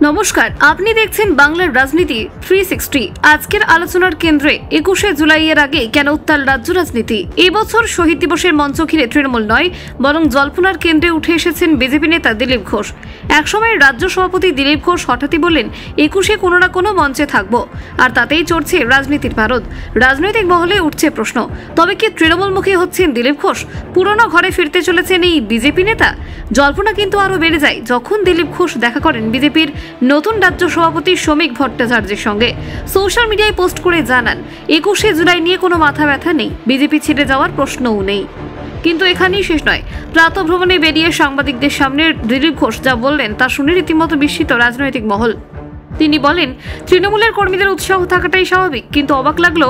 নমস্কার, আপনি দেখছেন বাংলার রাজনীতি 360। আজকের আলোচনার কেন্দ্রে 21শে জুলাইয়ের আগে কেন উত্তাল রাজ্য রাজনীতি। এই বছর শহীদ দিবসের মঞ্চ ঘিরে তৃণমূল নয়, বরং জল্পনার কেন্দ্রে উঠে এসেছেন বিজেপি নেতা দিলীপ ঘোষ। একসময় রাজ্য সভাপতি দিলীপ ঘোষ হঠাৎই বললেন 21শে কোনো না কোনো মঞ্চে থাকবো, আর তাতেই চড়ছে রাজনীতির ভারত। রাজনৈতিক মহলে উঠছে প্রশ্ন, তবে কি তৃণমূলমুখী হচ্ছেন দিলীপ ঘোষ? পুরনো ঘরে ফিরতে চলেছেন এই বিজেপি নেতা? জল্পনা কিন্তু আরো বেড়ে যায় যখন দিলীপ ঘোষ দেখা করেন বিজেপির নতুন রাজ্য সভাপতি শ্রমিক ভট্টাচার্যের সঙ্গে। সোশ্যাল মিডিয়ায় পোস্ট করে জানান 21শে জুলাই নিয়ে কোনো মাথা ব্যথা নেই, বিজেপি ছেড়ে যাওয়ার প্রশ্নও নেই। কিন্তু এখানেই শেষ নয়। প্রাতঃভ্রমণে বেরিয়ে সাংবাদিকদের সামনে দিলীপ ঘোষ যা বললেন তা শুনে রীতিমতো বিস্মিত রাজনৈতিক মহল। তিনি বলেন, তৃণমূলের কর্মীদের উৎসাহ থাকাটাই স্বাভাবিক, কিন্তু অবাক লাগলো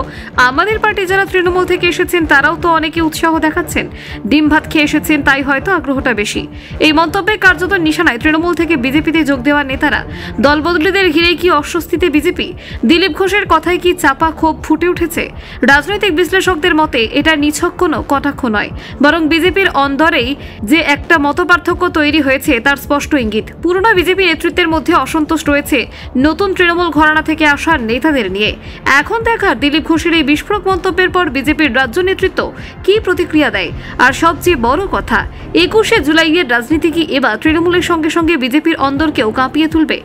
আমাদের পার্টি যারা তৃণমূল থেকে এসেছেন তারাও তো অনেকে উৎসাহ দেখাচ্ছেন। ডিম ভাত খেয়ে এসেছেন, তাই হয়তো আগ্রহটা বেশি। এই মন্তব্যে কার্যত নিশানায় তৃণমূল থেকে বিজেপিতে যোগ দেওয়া নেতারা। দলবদলিদের ঘিরে কি অস্বস্তিতে বিজেপি? দিলীপ ঘোষের কথায় কি চাপা ক্ষোভ ফুটে উঠেছে? রাজনৈতিক বিশ্লেষকদের মতে এটা নিছক কোনো কটাক্ষ নয়, বরং বিজেপির অন্দরেই যে একটা মতপার্থক্য তৈরি হয়েছে তার স্পষ্ট ইঙ্গিত। পুরনো বিজেপি নেতৃত্বের মধ্যে অসন্তোষ রয়েছে নতুন তৃণমূল ঘরানা থেকে আসা নেতাদের নিয়ে। এখন দেখার দিলীপ ঘোষের এই বিস্ফোরক মন্তব্যের পর বিজেপির রাজ্য নেতৃত্ব কি প্রতিক্রিয়া দেয়। আর সবচেয়ে বড় কথা, 21শে জুলাইয়ের রাজনীতি কি এবার তৃণমূলের সঙ্গে সঙ্গে বিজেপির অন্দরকেও কাঁপিয়ে তুলবে?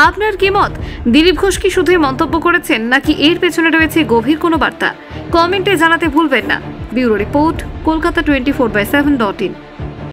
আপনার কি মত? দিলীপ ঘোষ কি শুধুই মন্তব্য করেছেন, নাকি এর পেছনে রয়েছে গভীর কোনো বার্তা? কমেন্টে জানাতে ভুলবেন না। Bureau report, Kolkata 24/7.in।